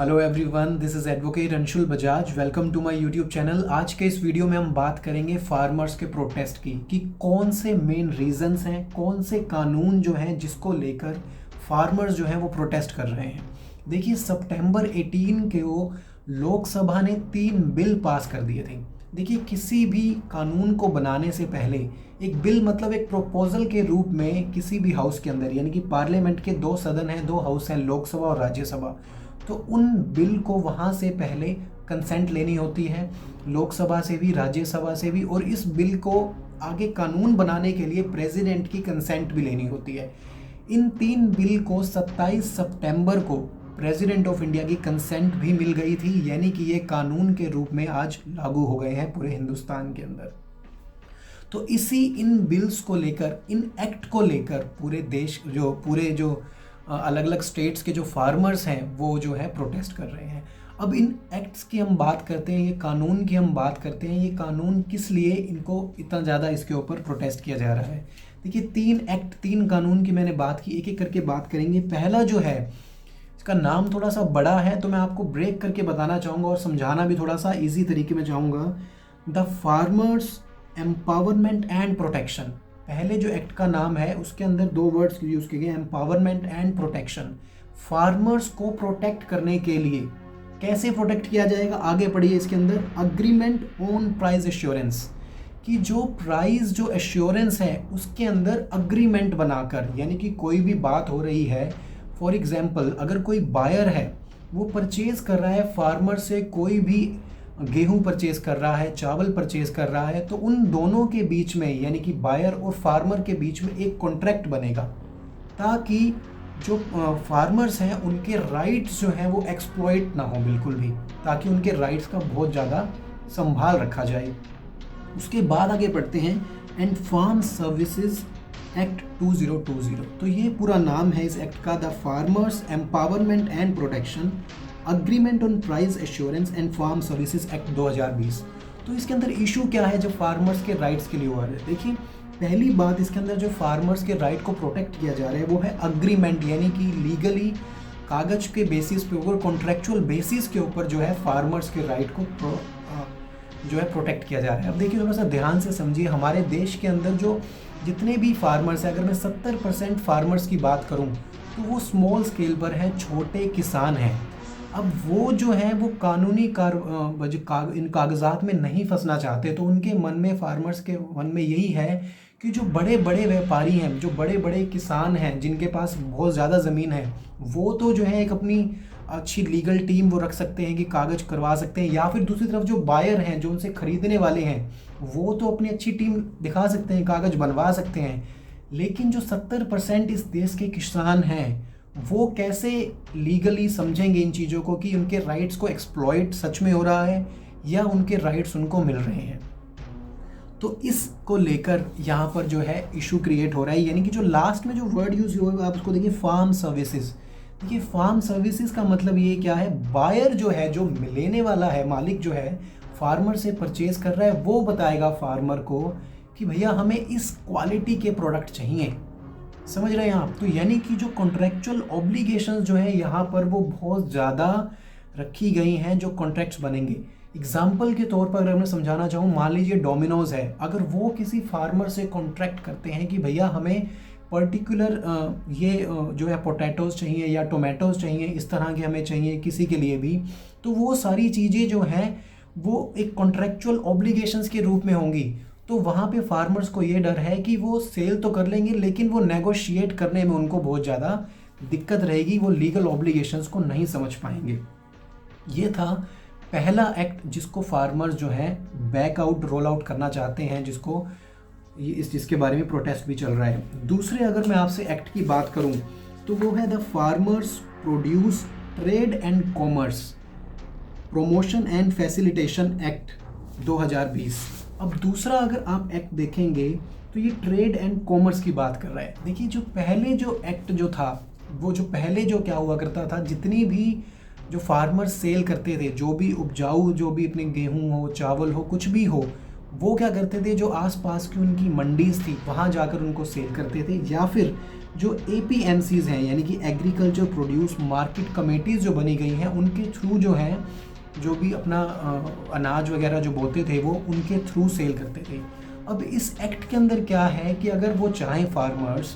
Hello everyone, this is advocate Anshul Bajaj. Welcome to my YouTube channel. आज के इस video में हम बात करेंगे फार्मर्स के प्रोटेस्ट की कि कौन से मेन रीजंस हैं, कौन से कानून जो हैं जिसको लेकर फार्मर्स जो हैं वो प्रोटेस्ट कर रहे हैं। देखिए, सितंबर 18 के वो लोकसभा ने 3 बिल पास कर दिए थे। देखिए, किसी भी कानून को बनाने से पहले एक बिल मतलब एक प्रोपोजल के रूप में किसी भी हाउस के अंदर, यानी कि पार्लियामेंट के 2 सदन हैं, 2 हाउस हैं, लोकसभा और राज्यसभा, तो उन बिल को वहाँ से पहले कंसेंट लेनी होती है, लोकसभा से भी, राज्यसभा से भी, और इस बिल को आगे कानून बनाने के लिए प्रेसिडेंट की कंसेंट भी लेनी होती है। इन 3 बिल को 27 सितंबर को प्रेसिडेंट ऑफ इंडिया की कंसेंट भी मिल गई थी, यानी कि ये कानून के रूप में आज लागू हो गए हैं पूरे हिंदुस्तान के अंदर। तो इन बिल्स को लेकर, इन एक्ट को लेकर पूरे देश जो अलग अलग स्टेट्स के जो फार्मर्स हैं वो जो है प्रोटेस्ट कर रहे हैं। अब इन एक्ट्स की हम बात करते हैं, ये कानून की हम बात करते हैं। ये कानून किस लिए इनको इतना ज़्यादा इसके ऊपर प्रोटेस्ट किया जा रहा है? देखिए, 3 कानून की मैंने बात की, एक एक करके बात करेंगे। पहला जो है, इसका नाम थोड़ा सा बड़ा है तो मैं आपको ब्रेक करके बताना चाहूँगा और समझाना भी थोड़ा सा ईजी तरीके में चाहूँगा। The farmers empowerment and protection. पहले जो एक्ट का नाम है उसके अंदर 2 वर्ड्स यूज़ किए गए, एम्पावरमेंट एंड प्रोटेक्शन। फार्मर्स को प्रोटेक्ट करने के लिए कैसे प्रोटेक्ट किया जाएगा, आगे पढ़िए इसके अंदर। अग्रीमेंट ऑन प्राइस एश्योरेंस, कि जो प्राइस जो एश्योरेंस है उसके अंदर अग्रीमेंट बनाकर, यानी कि कोई भी बात हो रही है, फॉर एग्जाम्पल अगर कोई बायर है वो परचेज कर रहा है फार्मर से, कोई भी गेहूं परचेज कर रहा है, चावल परचेज कर रहा है, तो उन दोनों के बीच में, यानी कि बायर और फार्मर के बीच में एक कॉन्ट्रैक्ट बनेगा, ताकि जो फार्मर्स हैं उनके राइट्स जो हैं वो एक्सप्लॉइट ना हो बिल्कुल भी, ताकि उनके राइट्स का बहुत ज़्यादा संभाल रखा जाए। उसके बाद आगे बढ़ते हैं, एंड फार्म सर्विसेज एक्ट 2020। तो ये पूरा नाम है इस एक्ट का, the farmers empowerment and protection agreement on price assurance and farm services act 2020। तो इसके अंदर इशू क्या है जो फार्मर्स के राइट्स के लिए हुआ है? देखिए, पहली बात, इसके अंदर जो फार्मर्स के राइट को प्रोटेक्ट किया जा रहा है वो है अग्रीमेंट, यानी कि लीगली कागज के बेसिस पे ऊपर, कॉन्ट्रेक्चुअल बेसिस के ऊपर जो है फार्मर्स के राइट को जो है प्रोटेक्ट किया जा रहा है। अब देखिए, थोड़ा सा ध्यान से समझिए, हमारे देश के अंदर जो जितने भी फार्मर्स हैं, अगर मैं 70% फार्मर्स की बात करूं तो वो स्मॉल स्केल पर हैं, छोटे किसान हैं। अब वो जो है वो कानूनी इन कागजात में नहीं फंसना चाहते, तो उनके मन में, फार्मर्स के मन में यही है कि जो बड़े बड़े व्यापारी हैं, जो बड़े बड़े किसान हैं, जिनके पास बहुत ज़्यादा ज़मीन है, वो तो जो है एक अपनी अच्छी लीगल टीम वो रख सकते हैं कि कागज़ करवा सकते हैं, या फिर दूसरी तरफ जो बायर हैं, जो उनसे ख़रीदने वाले हैं, वो तो अपनी अच्छी टीम दिखा सकते हैं, कागज़ बनवा सकते हैं। लेकिन जो 70% इस देश के किसान हैं, वो कैसे लीगली समझेंगे इन चीज़ों को कि उनके राइट्स को एक्सप्लॉइट सच में हो रहा है या उनके राइट्स उनको मिल रहे हैं? तो इसको लेकर यहाँ पर जो है इशू क्रिएट हो रहा है। यानी कि जो लास्ट में जो वर्ड यूज़ हुआ, आप उसको देखिए, फार्म सर्विसेज। देखिए, फार्म सर्विसेज का मतलब ये क्या है? बायर जो है, जो लेने वाला है, मालिक जो है, फार्मर से परचेज कर रहा है, वो बताएगा फार्मर को कि भैया हमें इस क्वालिटी के प्रोडक्ट चाहिए। समझ रहे हैं आप? तो यानी कि जो कॉन्ट्रेक्चुअल ऑब्लिगेशंस जो है यहाँ पर वो बहुत ज़्यादा रखी गई हैं जो कॉन्ट्रैक्ट्स बनेंगे। एग्जाम्पल के तौर पर अगर मैं समझाना चाहूँ, मान लीजिए डोमिनोज है, अगर वो किसी फार्मर से कॉन्ट्रैक्ट करते हैं कि भैया हमें पर्टिकुलर जो है पोटैटोज़ चाहिए या टोमेटोज़ चाहिए, इस तरह के हमें चाहिए किसी के लिए भी, तो वो सारी चीज़ें जो हैं वो एक कॉन्ट्रेक्चुअल ऑब्लिगेशंस के रूप में होंगी। तो वहाँ पे फार्मर्स को ये डर है कि वो सेल तो कर लेंगे, लेकिन वो नेगोशिएट करने में उनको बहुत ज़्यादा दिक्कत रहेगी, वो लीगल ऑब्लिगेशंस को नहीं समझ पाएंगे। ये था पहला एक्ट जिसको फार्मर्स जो है बैक आउट, रोल आउट करना चाहते हैं, जिसके बारे में प्रोटेस्ट भी चल रहा है। दूसरे अगर मैं आपसे एक्ट की बात करूं तो वो है the farmers produce trade and commerce promotion and facilitation act 2020। अब दूसरा अगर आप एक्ट देखेंगे तो ये ट्रेड एंड कॉमर्स की बात कर रहा है। देखिए, जो पहले जो एक्ट जो था, वो जो पहले जो क्या हुआ करता था, जितनी भी जो फार्मर सेल करते थे, जो भी उपजाऊ, जो भी अपने गेहूं हो, चावल हो, कुछ भी हो, वो क्या करते थे, जो आसपास की उनकी मंडीज़ थी वहाँ जाकर उनको सेल करते थे, या फिर जो एपीएमसीज़ हैं यानी कि एग्रीकल्चर प्रोड्यूस मार्केट कमेटीज़ जो बनी गई हैं उनके थ्रू जो है जो भी अपना अनाज वगैरह जो बोते थे वो उनके थ्रू सेल करते थे। अब इस एक्ट के अंदर क्या है कि अगर वो चाहें फार्मर्स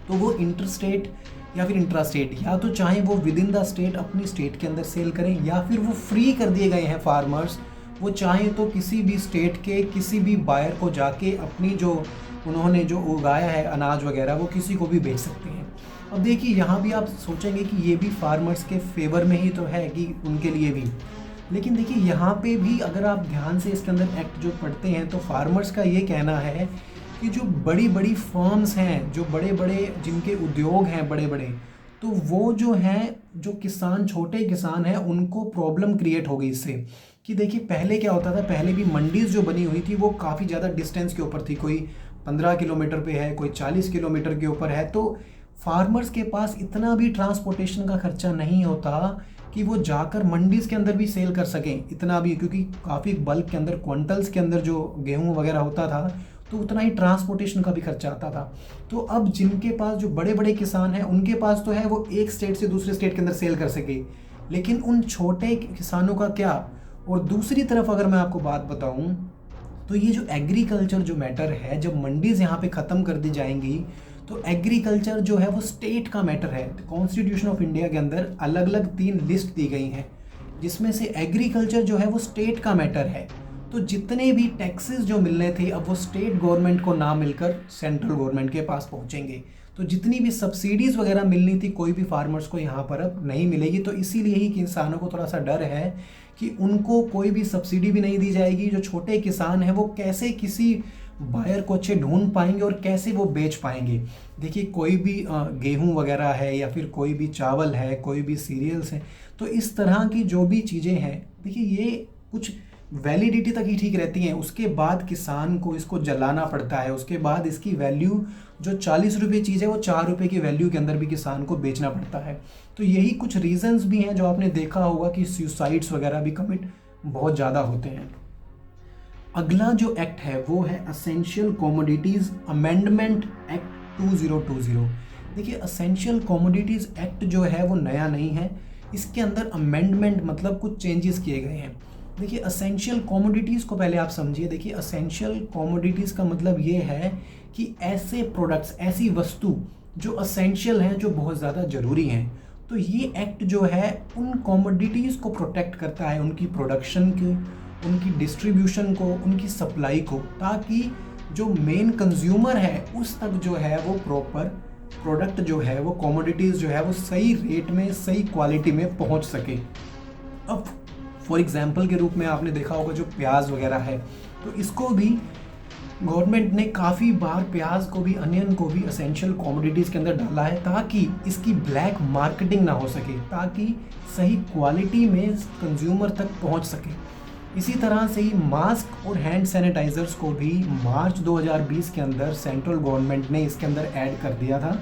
तो वो इंटरस्टेट या फिर इंट्रास्टेट, या तो चाहे वो विद इन द स्टेट अपनी स्टेट के अंदर सेल करें, या फिर वो फ्री कर दिए गए हैं फार्मर्स, वो चाहें तो किसी भी स्टेट के किसी भी बायर को जाके अपनी जो उन्होंने जो उगाया है अनाज वगैरह वो किसी को भी बेच सकते हैं। अब देखिए यहाँ भी आप सोचेंगे कि ये भी फार्मर्स के फेवर में ही तो है कि उनके लिए भी, लेकिन देखिए यहाँ पे भी अगर आप ध्यान से इसके अंदर एक्ट जो पढ़ते हैं तो फार्मर्स का ये कहना है कि जो बड़ी बड़ी फर्म्स हैं, जो बड़े बड़े जिनके उद्योग हैं बड़े बड़े, तो वो जो हैं जो किसान छोटे किसान हैं उनको प्रॉब्लम क्रिएट हो गई इससे। कि देखिए पहले क्या होता था, पहले भी मंडीज़ जो बनी हुई थी वो काफ़ी ज़्यादा डिस्टेंस के ऊपर थी, कोई 15 किलोमीटर पे है, कोई 40 किलोमीटर के ऊपर है, तो फार्मर्स के पास इतना भी ट्रांसपोर्टेशन का खर्चा नहीं होता कि वो जाकर मंडीज़ के अंदर भी सेल कर सकें इतना भी, क्योंकि काफ़ी बल्क के अंदर क्विंटल्स के अंदर जो गेहूँ वगैरह होता था तो उतना ही ट्रांसपोर्टेशन का भी खर्चा आता था। तो अब जिनके पास जो बड़े बड़े किसान हैं उनके पास तो है वो एक स्टेट से दूसरे स्टेट के अंदर सेल कर सके, लेकिन उन छोटे किसानों का क्या। और दूसरी तरफ अगर मैं आपको बात बताऊं तो ये जो एग्रीकल्चर जो मैटर है, जब मंडीज़ यहाँ पे ख़त्म कर दी जाएंगी तो एग्रीकल्चर जो है वो स्टेट का मैटर है। कॉन्स्टिट्यूशन ऑफ इंडिया के अंदर अलग अलग 3 लिस्ट दी गई हैं जिसमें से एग्रीकल्चर जो है वो स्टेट का मैटर है। तो जितने भी टैक्सेस जो मिलने थे अब वो स्टेट गवर्नमेंट को ना मिलकर सेंट्रल गवर्नमेंट के पास पहुंचेंगे। तो जितनी भी सब्सिडीज़ वगैरह मिलनी थी कोई भी फार्मर्स को यहाँ पर अब नहीं मिलेगी। तो इसीलिए ही किसानों को थोड़ा सा डर है कि उनको कोई भी सब्सिडी भी नहीं दी जाएगी। जो छोटे किसान हैं वो कैसे किसी बायर को अच्छे ढूंढ पाएंगे और कैसे वो बेच पाएंगे। देखिए कोई भी गेहूं वगैरह है या फिर कोई भी चावल है, कोई भी सीरियल्स हैं, तो इस तरह की जो भी चीज़ें हैं देखिए ये कुछ वैलिडिटी तक ही ठीक रहती हैं, उसके बाद किसान को इसको जलाना पड़ता है, उसके बाद इसकी वैल्यू जो 40 रुपये चीज़ है वो 4 रुपये की वैल्यू के अंदर भी किसान को बेचना पड़ता है। तो यही कुछ रीजंस भी हैं जो आपने देखा होगा कि सुसाइड्स वगैरह भी कमिट बहुत ज़्यादा होते हैं। अगला जो एक्ट है वो है असेंशियल कमोडिटीज़ अमेंडमेंट एक्ट 2020। देखिए असेंशियल कमोडिटीज़ एक्ट जो है वो नया नहीं है, इसके अंदर अमेंडमेंट मतलब कुछ चेंजेस किए गए हैं। देखिए असेंशियल कमोडिटीज़ को पहले आप समझिए। देखिए असेंशियल कमोडिटीज़ का मतलब ये है कि ऐसे प्रोडक्ट्स, ऐसी वस्तु जो असेंशियल हैं, जो बहुत ज़्यादा ज़रूरी हैं। तो ये एक्ट जो है उन कमोडिटीज़ को प्रोटेक्ट करता है, उनकी प्रोडक्शन की, उनकी डिस्ट्रीब्यूशन को, उनकी सप्लाई को, ताकि जो मेन कंज्यूमर है उस तक जो है वो प्रॉपर प्रोडक्ट जो है वो कमोडिटीज़ जो है वो सही रेट में, सही क्वालिटी में पहुंच सके। अब फॉर एग्जांपल के रूप में आपने देखा होगा जो प्याज वगैरह है, तो इसको भी गवर्नमेंट ने काफ़ी बार प्याज को भी, अनियन को भी असेंशियल कमोडिटीज़ के अंदर डाला है ताकि इसकी ब्लैक मार्केटिंग ना हो सके, ताकि सही क्वालिटी में कंज्यूमर तक पहुंच सके। इसी तरह से ही मास्क और हैंड सैनिटाइज़र्स को भी मार्च 2020 के अंदर सेंट्रल गवर्नमेंट ने इसके अंदर ऐड कर दिया था,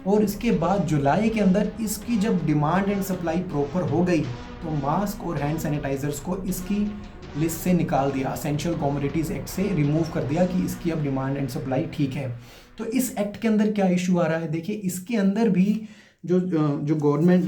और इसके बाद जुलाई के अंदर इसकी जब डिमांड एंड सप्लाई प्रॉपर हो गई तो मास्क और हैंड सैनिटाइज़र्स को इसकी लिस्ट से निकाल दिया, असेंशियल कमोडिटीज़ एक्ट से रिमूव कर दिया कि इसकी अब डिमांड एंड सप्लाई ठीक है। तो इस एक्ट के अंदर क्या इशू आ रहा है, देखिए इसके अंदर भी जो गवर्नमेंट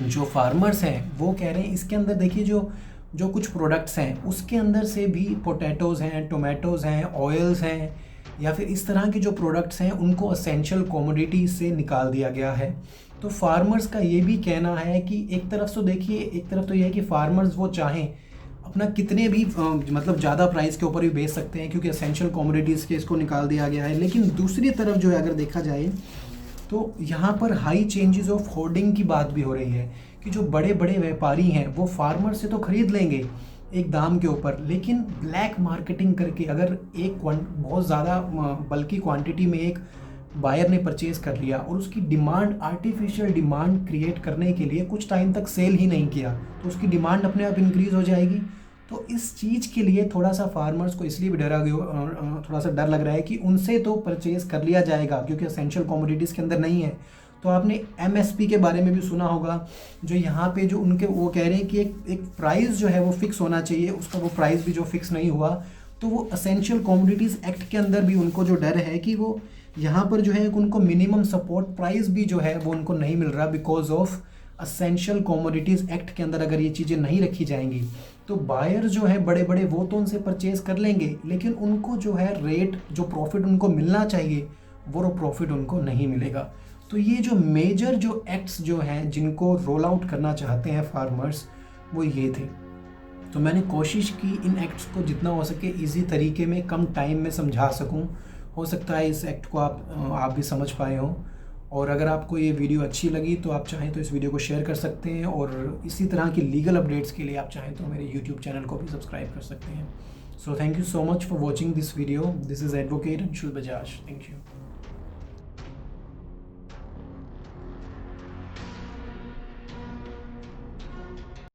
जो फार्मर्स हैं वो कह रहे हैं इसके अंदर देखिए जो कुछ प्रोडक्ट्स हैं उसके अंदर से भी पोटैटोज़ हैं, टोमेटोज़ हैं, ऑयल्स हैं, या फिर इस तरह के जो प्रोडक्ट्स हैं उनको असेंशियल कमोडिटी से निकाल दिया गया है। तो फार्मर्स का ये भी कहना है कि एक तरफ तो देखिए, एक तरफ तो ये है कि फार्मर्स वो चाहें अपना कितने भी मतलब ज़्यादा प्राइस के ऊपर भी बेच सकते हैं क्योंकि असेंशियल कमोडिटीज़ के इसको निकाल दिया गया है, लेकिन दूसरी तरफ जो है अगर देखा जाए तो यहाँ पर हाई चेंजेस ऑफ होर्डिंग की बात भी हो रही है कि जो बड़े बड़े व्यापारी हैं वो फार्मर से तो खरीद लेंगे एक दाम के ऊपर, लेकिन ब्लैक मार्केटिंग करके अगर बहुत ज़्यादा बल्कि क्वांटिटी में एक बायर ने परचेज कर लिया और उसकी डिमांड, आर्टिफिशियल डिमांड क्रिएट करने के लिए कुछ टाइम तक सेल ही नहीं किया तो उसकी डिमांड अपने आप इंक्रीज़ हो जाएगी। तो इस चीज़ के लिए थोड़ा सा फार्मर्स को इसलिए भी थोड़ा सा डर लग रहा है कि उनसे तो परचेज़ कर लिया जाएगा क्योंकि असेंशियल कमोडिटीज़ के अंदर नहीं है, तो आपने MSP के बारे में भी सुना होगा, जो यहाँ पे जो उनके वो कह रहे हैं कि एक प्राइस जो है वो फिक्स होना चाहिए, उसका वो प्राइस भी जो फिक्स नहीं हुआ, तो वो असेंशियल कमोडिटीज़ एक्ट के अंदर भी उनको जो डर है कि वो यहाँ पर जो है उनको मिनिमम सपोर्ट प्राइस भी जो है वो उनको नहीं मिल रहा, because of essential commodities act के अंदर अगर ये चीज़ें नहीं रखी जाएंगी तो बायर जो है बड़े बड़े वो तो उनसे परचेज कर लेंगे, लेकिन उनको जो है रेट जो प्रॉफिट उनको मिलना चाहिए वो प्रॉफिट उनको नहीं मिलेगा। तो ये जो मेजर जो एक्ट्स जो हैं जिनको रोल आउट करना चाहते हैं फार्मर्स, वो ये थे। तो मैंने कोशिश की इन एक्ट्स को जितना हो सके इजी तरीके में कम टाइम में समझा सकूं। हो सकता है इस एक्ट को आप भी समझ पाए हों। और अगर आपको ये वीडियो अच्छी लगी तो आप चाहें तो इस वीडियो को शेयर कर सकते हैं, और इसी तरह की लीगल अपडेट्स के लिए आप चाहें तो मेरे यूट्यूब चैनल को भी सब्सक्राइब कर सकते हैं। So thank you so much for watching this video. This is advocate Anshul Bajaj. Thank you.